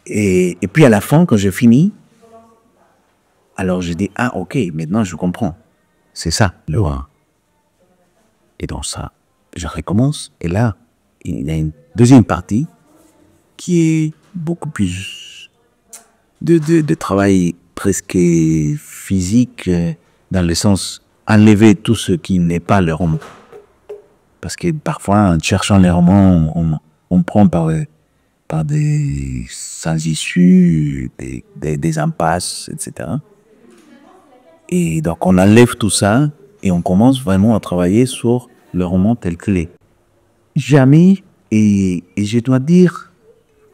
Et puis à la fin, quand je finis, alors je dis, ah ok, maintenant je comprends. C'est ça, le 1. Et dans ça, je recommence. Et là, il y a une deuxième partie qui est beaucoup plus de travail presque physique, dans le sens enlever tout ce qui n'est pas le roman. Parce que parfois, en cherchant les romans, on prend par des sans-issues, des impasses, etc. Et donc, on enlève tout ça et on commence vraiment à travailler sur le roman tel qu'il est. Jamais, et je dois dire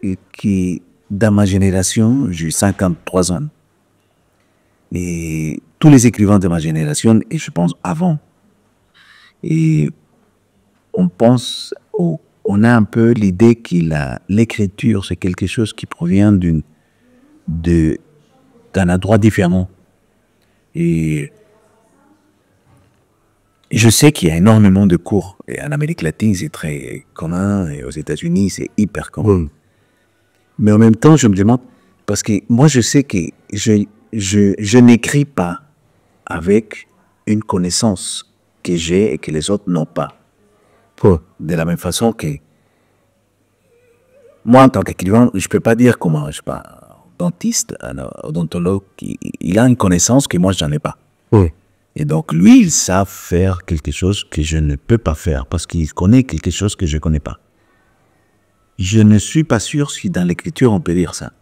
que dans ma génération, j'ai 53 ans, et tous les écrivains de ma génération, et je pense avant, et on pense, on a un peu l'idée que l'écriture, c'est quelque chose qui provient d'un endroit différent. Et je sais qu'il y a énormément de cours. Et en Amérique latine, c'est très commun. Et aux États-Unis, c'est hyper commun. Mais en même temps, je me demande, parce que moi, je sais que je n'écris pas avec une connaissance que j'ai et que les autres n'ont pas. De la même façon que moi, en tant qu'écrivain, je ne peux pas dire comment, je ne sais pas, un dentiste, un odontologue, il a une connaissance que moi, je n'en ai pas. Et donc, lui, il sait faire quelque chose que je ne peux pas faire parce qu'il connaît quelque chose que je ne connais pas. Je ne suis pas sûr si dans l'écriture, on peut dire ça.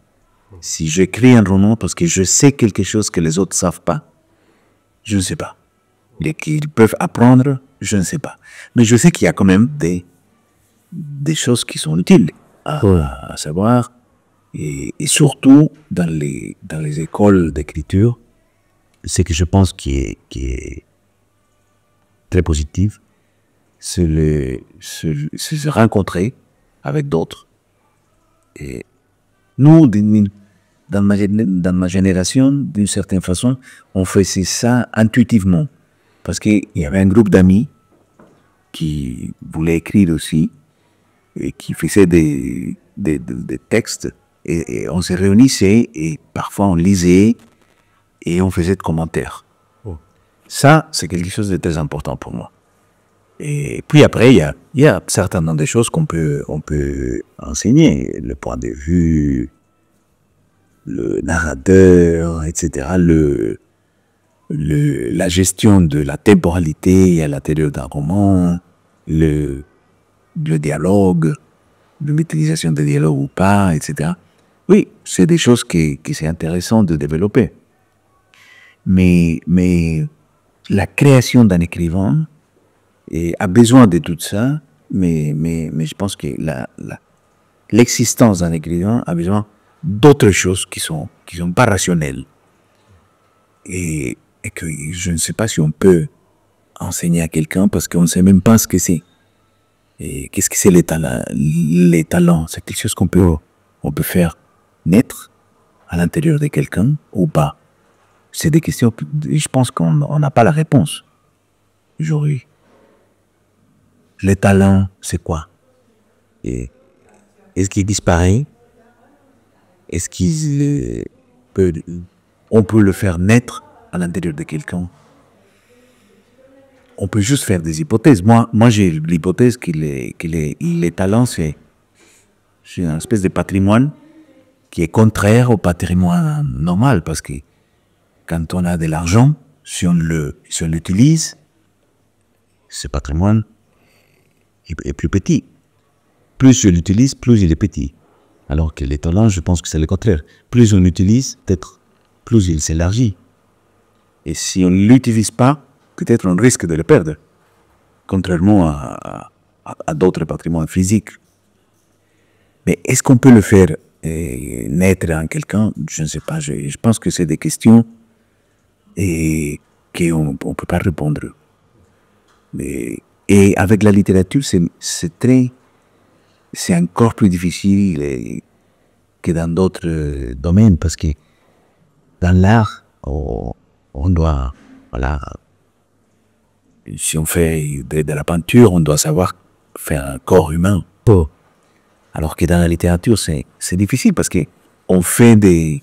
Si j'écris un roman parce que je sais quelque chose que les autres ne savent pas, je ne sais pas. Et qu'ils peuvent apprendre, je ne sais pas. Mais je sais qu'il y a quand même des choses qui sont utiles à savoir. Et surtout, dans les écoles d'écriture, ce que je pense qui est très positif, c'est se rencontrer avec d'autres. Et nous, dans ma génération, d'une certaine façon, on faisait ça intuitivement. Parce qu'il y avait un groupe d'amis qui voulaient écrire aussi et qui faisaient des textes. Et on se réunissait et parfois on lisait et on faisait des commentaires. Ça, c'est quelque chose de très important pour moi. Et puis après, il y a certainement des choses on peut enseigner. Le point de vue, le narrateur, etc. La gestion de la temporalité à l'intérieur d'un roman, le dialogue, l'utilisation des dialogues ou pas, etc. Oui, c'est des choses qui c'est intéressant de développer. Mais la création d'un écrivain a besoin de tout ça, mais je pense que l'existence d'un écrivain a besoin d'autres choses qui sont pas rationnelles. Et que je ne sais pas si on peut enseigner à quelqu'un parce qu'on ne sait même pas ce que c'est. Et qu'est-ce que c'est les talents? Les talents, c'est quelque chose qu'on peut faire naître à l'intérieur de quelqu'un ou pas. C'est des questions, je pense qu'on n'a pas la réponse aujourd'hui. Le talent, c'est quoi? Et est-ce qu'il disparaît? Est-ce on peut le faire naître à l'intérieur de quelqu'un? On peut juste faire des hypothèses. Moi j'ai l'hypothèse que les talents, c'est une espèce de patrimoine qui est contraire au patrimoine normal, parce que quand on a de l'argent, si on l'utilise, ce patrimoine est plus petit. Plus je l'utilise, plus il est petit. Alors que les talents, je pense que c'est le contraire. Plus on l'utilise, peut-être plus il s'élargit. Et si on ne l'utilise pas, peut-être on risque de le perdre, contrairement à d'autres patrimoines physiques. Mais est-ce qu'on peut le faire naître en quelqu'un? Je ne sais pas. Je pense que c'est des questions et qu'on ne peut pas répondre. Et avec la littérature, c'est encore plus difficile que dans d'autres domaines, parce que dans l'art, on doit, voilà, si on fait de la peinture, on doit savoir faire un corps humain. Alors que dans la littérature, c'est difficile parce que on fait de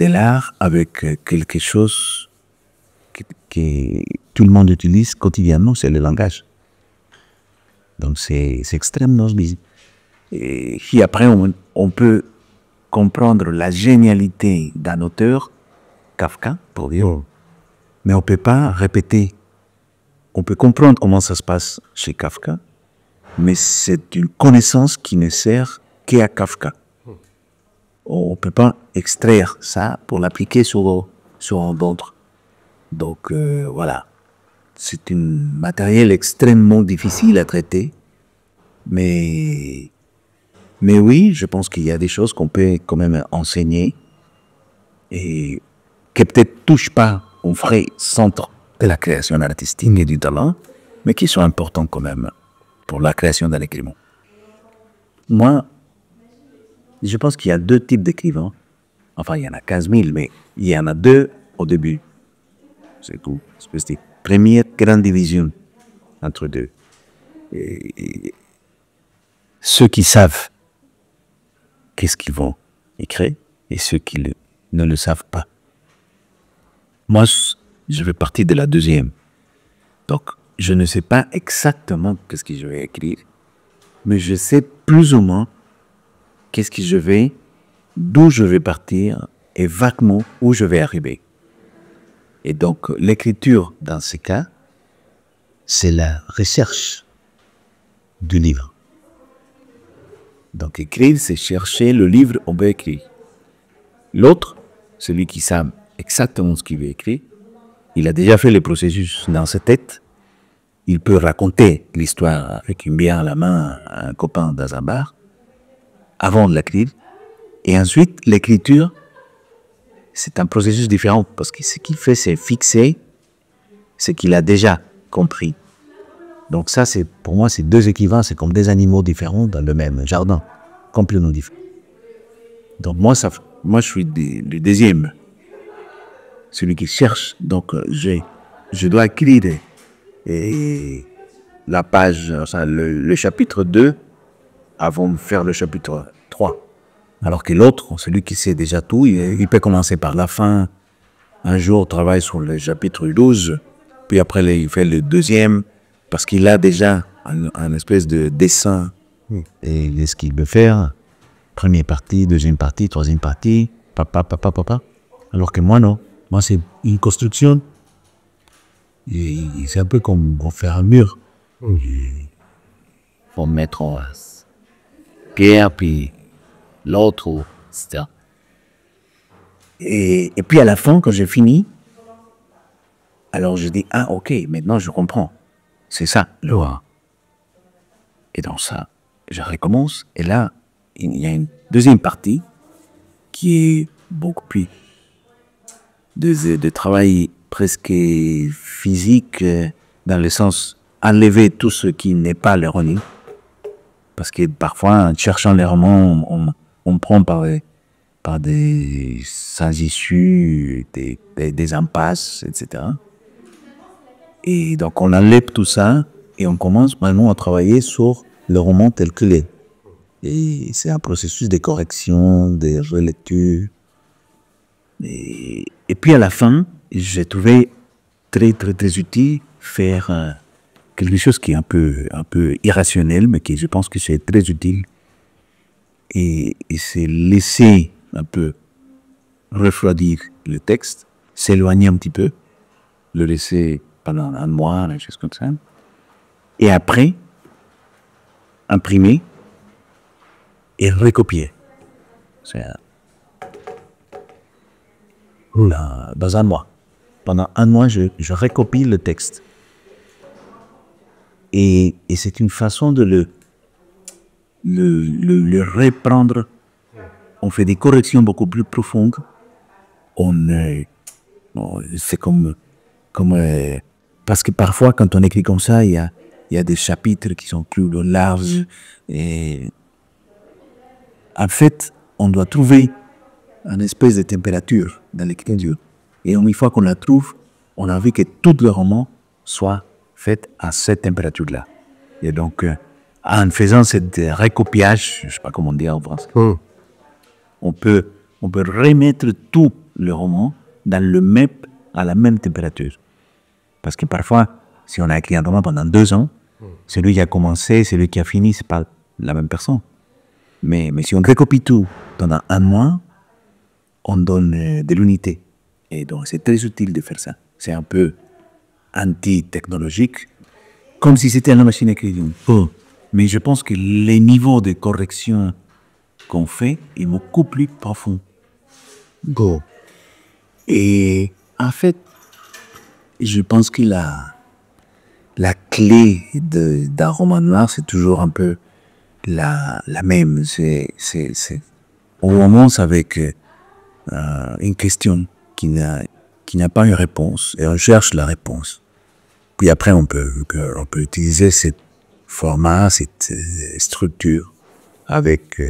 l'art avec quelque chose que tout le monde utilise quotidiennement, c'est le langage. Donc c'est extrêmement visible. Et après, on peut comprendre la génialité d'un auteur, Kafka, pour dire, mais on ne peut pas répéter. On peut comprendre comment ça se passe chez Kafka, mais c'est une connaissance qui ne sert qu'à Kafka. On ne peut pas extraire ça pour l'appliquer sur d'autres. Donc voilà, c'est un matériel extrêmement difficile à traiter, mais oui, je pense qu'il y a des choses qu'on peut quand même enseigner et qui peut-être touchent pas au vrai centre de la création artistique et du talent, mais qui sont importants quand même pour la création d'un écrivain. Moi, je pense qu'il y a deux types d'écrivains. Enfin, il y en a 15 000, mais il y en a deux au début. C'est tout. C'est une première grande division entre deux. Et ceux qui savent qu'est-ce qu'ils vont écrire et ceux qui ne le savent pas. Moi, je fais partie de la deuxième. Donc, je ne sais pas exactement qu'est-ce que je vais écrire, mais je sais plus ou moins qu'est-ce que je vais, d'où je vais partir et vaguement où je vais arriver. Et donc, l'écriture, dans ce cas, c'est la recherche du livre. Donc, écrire, c'est chercher le livre qu'on veut écrire. L'autre, celui qui sait exactement ce qu'il veut écrire, il a déjà fait le processus dans sa tête. Il peut raconter l'histoire avec une bière à la main à un copain dans un bar, avant de l'écrire. Et ensuite, l'écriture, c'est un processus différent, parce que ce qu'il fait, c'est fixer ce qu'il a déjà compris. Donc ça, pour moi, c'est deux équivalents, c'est comme des animaux différents dans le même jardin, complètement différents. Donc moi, je suis le deuxième, celui qui cherche. Donc je dois écrire et la page, enfin, le chapitre 2 avant de faire le chapitre 3. Alors que l'autre, celui qui sait déjà tout, il peut commencer par la fin. Un jour, il travaille sur le chapitre 12, puis après, il fait le deuxième, parce qu'il a déjà un espèce de dessin et de ce qu'il veut faire. Première partie, deuxième partie, troisième partie, papa. Alors que moi, non. Moi, c'est une construction. Et c'est un peu comme faire un mur. Il faut mettre en pierre, puis l'autre, etc. Et puis à la fin, quand j'ai fini, alors je dis, ah ok, maintenant je comprends. C'est ça, le A. Et dans ça, je recommence, et là, il y a une deuxième partie qui est beaucoup plus de travail presque physique, dans le sens enlever tout ce qui n'est pas l'ironie. Parce que parfois, en cherchant les romans, on prend par des sans-issues, des impasses, etc. Et donc, on enlève tout ça et on commence maintenant à travailler sur le roman tel qu'il est. Et c'est un processus de correction, de relecture. Et puis à la fin, j'ai trouvé très utile faire quelque chose qui est un peu irrationnel, mais qui je pense que c'est très utile. Et c'est laisser un peu refroidir le texte, s'éloigner un petit peu, le laisser pendant un mois, des choses comme ça. Et après, imprimer et recopier. Dans un mois. Pendant un mois, je recopie le texte. Et c'est une façon de le reprendre. On fait des corrections beaucoup plus profondes. C'est comme parce que parfois, quand on écrit comme ça, il y a des chapitres qui sont plus larges. Et en fait, on doit trouver une espèce de température dans l'écriture. Et une fois qu'on la trouve, on a envie que tout le roman soit fait à cette température-là. Et donc, en faisant ce recopiage, je ne sais pas comment dire en français, on peut on peut remettre tout le roman à la même température. Parce que parfois, si on a écrit un roman pendant 2 ans, celui qui a commencé, celui qui a fini, c'est pas la même personne. Mais si on recopie tout pendant 1 mois, on donne de l'unité. Et donc, c'est très utile de faire ça. C'est un peu anti-technologique, comme si c'était une machine à écrire. Mais je pense que les niveaux de correction qu'on fait est beaucoup plus profond. Et en fait, je pense que la clé d'un roman noir, c'est toujours un peu la même. On commence avec une question qui n'a pas une réponse, et on cherche la réponse. Puis après, on peut utiliser ce format, cette structure, avec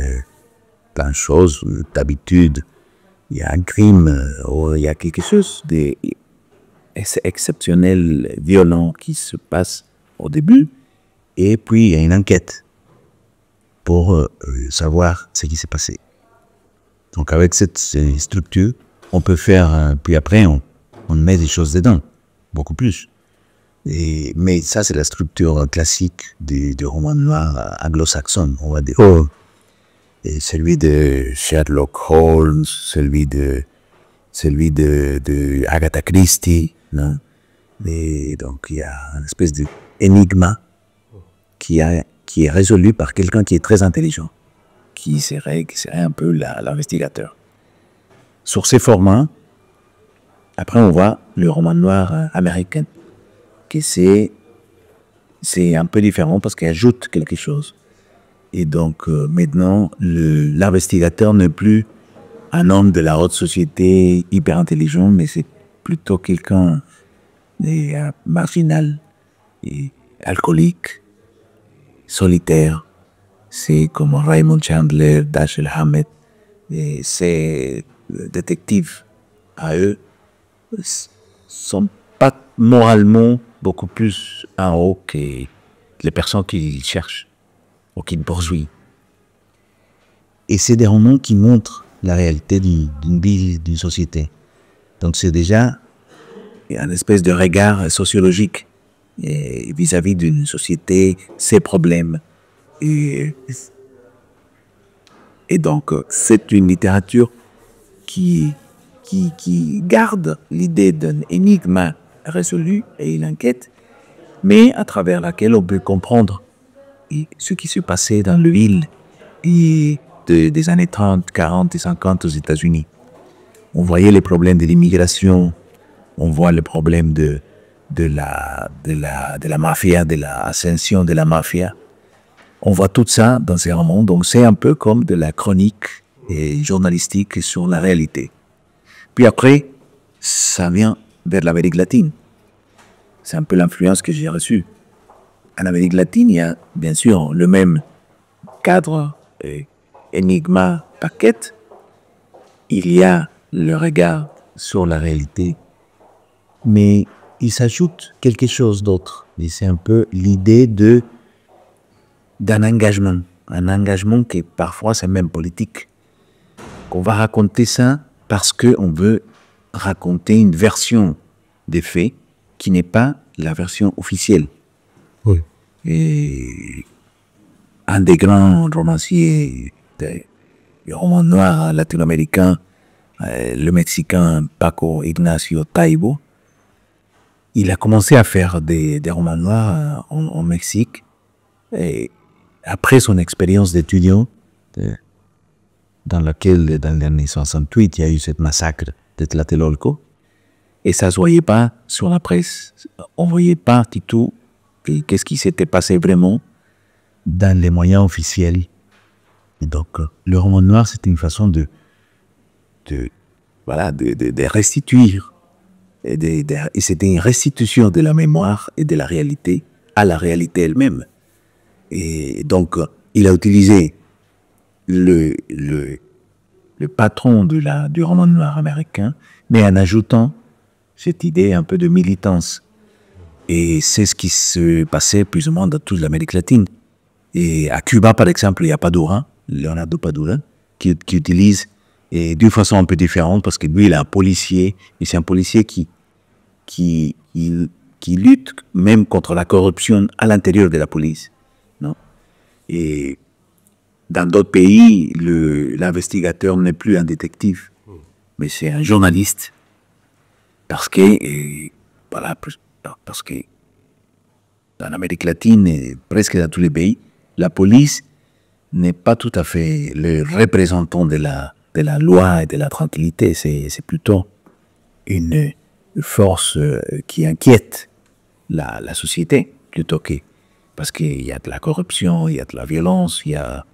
plein de choses. D'habitude, il y a un crime, ou il y a quelque chose d'exceptionnel, violent, qui se passe au début, et puis il y a une enquête pour savoir ce qui s'est passé. Donc avec cette structure, on peut faire, puis après on met des choses dedans, beaucoup plus. Mais ça, c'est la structure classique du roman noir anglo-saxon, on va dire. Et celui de Sherlock Holmes, celui de Agatha Christie, non? Et donc il y a une espèce d'énigme qui est résolu par quelqu'un qui est très intelligent, qui serait un peu l'investigateur. Sur ces formats, après on voit le roman noir américain, que c'est un peu différent parce qu'il ajoute quelque chose. Et donc maintenant, l'investigateur n'est plus un homme de la haute société hyper intelligent, mais c'est plutôt quelqu'un marginal, et alcoolique, solitaire. C'est comme Raymond Chandler, Dashiell Hammett, et ces détectives à eux sont pas moralement beaucoup plus en haut que les personnes qu'ils cherchent ou qu'ils poursuivent. Et c'est des romans qui montrent la réalité d'une ville, d'une société. Donc c'est déjà une espèce de regard sociologique vis-à-vis d'une société, ses problèmes. Et donc c'est une littérature qui garde l'idée d'un énigme résolu et une enquête, mais à travers laquelle on peut comprendre ce qui s'est passé dans le ville des années 30, 40 et 50 aux États-Unis. On voyait les problèmes de l'immigration, on voit le problème de la mafia, de l'ascension de la mafia. On voit tout ça dans ces romans, donc c'est un peu comme de la chronique journalistique sur la réalité. Puis après, ça vient vers l'Amérique latine. C'est un peu l'influence que j'ai reçue. En Amérique latine, il y a bien sûr le même cadre, énigme, paquette. Il y a le regard sur la réalité, mais il s'ajoute quelque chose d'autre. Et c'est un peu l'idée d'un engagement. Un engagement qui parfois c'est même politique. Qu'on va raconter ça parce qu'on veut raconter une version des faits qui n'est pas la version officielle. Oui. Et un des grands romanciers du roman noir latino-américain, le Mexicain Paco Ignacio Taibo, il a commencé à faire des romans noirs au Mexique. Et après son expérience d'étudiant, dans laquelle, dans les années 68, il y a eu cette massacre de Tlatelolco, et ça ne se voyait pas sur la presse. On ne voyait pas du tout qu'est-ce qui s'était passé vraiment dans les moyens officiels. Et donc, le roman noir, c'était une façon de restituer. Et c'était une restitution de la mémoire et de la réalité à la réalité elle-même. Et donc, il a utilisé le patron du roman noir américain, mais en ajoutant cette idée un peu de militance. Et c'est ce qui se passait plus ou moins dans toute l'Amérique latine. Et à Cuba, par exemple, il y a Padura, Leonardo Padura, qui utilise et d'une façon un peu différente, parce que lui, il est un policier, et c'est un policier qui lutte même contre la corruption à l'intérieur de la police. Non? Et dans d'autres pays, l'investigateur n'est plus un détective, mais c'est un journaliste. Parce que, voilà, parce que dans l'Amérique latine et presque dans tous les pays, la police n'est pas tout à fait le représentant de la loi et de la tranquillité. C'est plutôt une force qui inquiète la société, plutôt que... Parce qu'il y a de la corruption, il y a de la violence, il y a...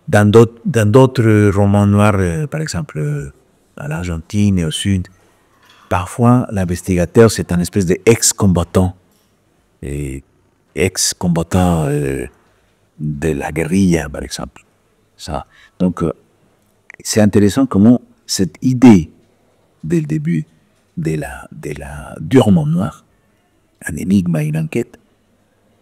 Dans d'autres romans noirs, par exemple, à l'Argentine et au Sud, parfois, l'investigateur, c'est un espèce d'ex-combattant. Ex-combattant de la guérilla, par exemple. Ça. Donc, c'est intéressant comment cette idée, dès le début, du roman noir, un énigme, une enquête,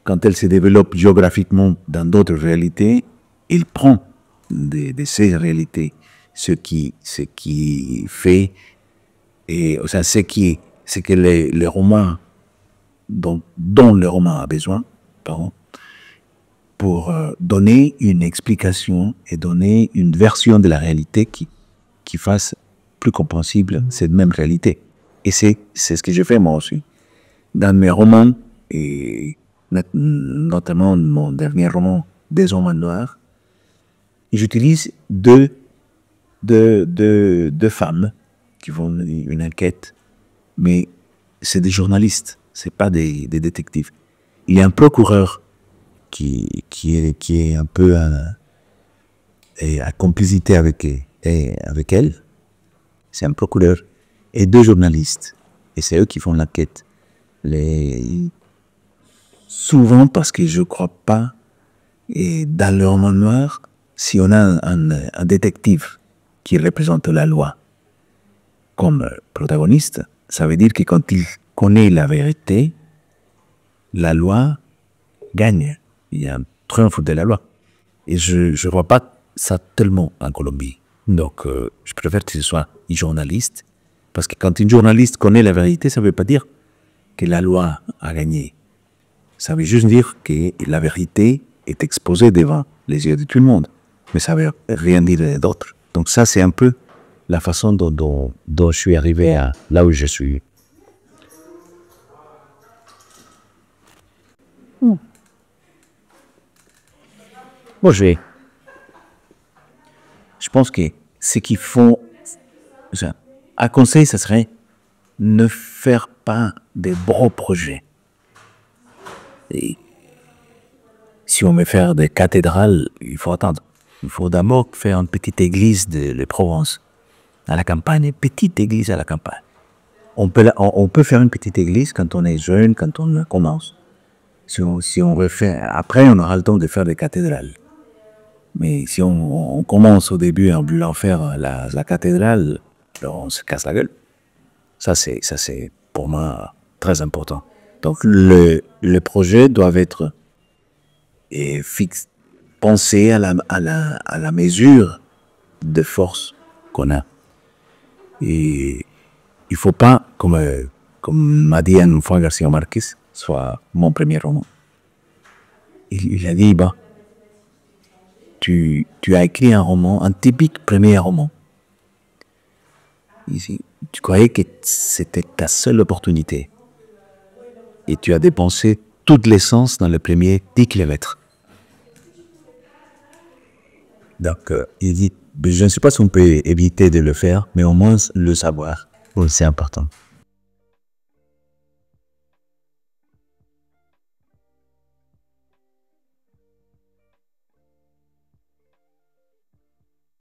quand elle se développe géographiquement dans d'autres réalités, il prend de ces réalités ce qui fait, et au sein, ce que les romans dont le roman a besoin, pardon, pour donner une explication et donner une version de la réalité qui fasse plus compréhensible cette même réalité. Et c'est ce que je fais moi aussi. Dans mes romans, et notamment mon dernier roman, Des hommes noirs, j'utilise deux femmes qui font une enquête, mais c'est des journalistes, c'est pas des détectives. Il y a un procureur qui est un peu à complicité avec elle, c'est un procureur, et deux journalistes, et c'est eux qui font l'enquête. Souvent parce que je crois pas, et dans le roman noir, si on a un détective qui représente la loi comme protagoniste, ça veut dire que quand il connaît la vérité, la loi gagne. Il y a un triomphe de la loi. Et je ne vois pas ça tellement en Colombie. Donc, je préfère que ce soit un journaliste, parce que quand un journaliste connaît la vérité, ça ne veut pas dire que la loi a gagné. Ça veut juste dire que la vérité est exposée devant les yeux de tout le monde. Mais ça ne veut rien dire d'autre. Donc ça, c'est un peu la façon dont je suis arrivé à là où je suis. Bon, je pense que ce qu'il faut, un conseil, ce serait ne faire pas de gros projets. Et si on veut faire des cathédrales, il faut attendre. Il faut d'abord faire une petite église de Provence, à la campagne, une petite église à la campagne. On peut faire une petite église quand on est jeune, quand on commence. Si on veut faire, après, on aura le temps de faire des cathédrales. Mais si on commence au début en voulant faire la cathédrale, on se casse la gueule. Ça, c'est pour moi très important. Donc, le projet doit être pensé à la mesure de force qu'on a. Et il ne faut pas, comme m'a dit une fois Garcia Marquez, soit mon premier roman. Il a dit, bah, tu as écrit un roman, un typique premier roman. Ici, tu croyais que c'était ta seule opportunité. Et tu as dépensé toute l'essence dans le premier 10 kilomètres. Donc, il dit, je ne sais pas si on peut éviter de le faire, mais au moins le savoir, c'est important.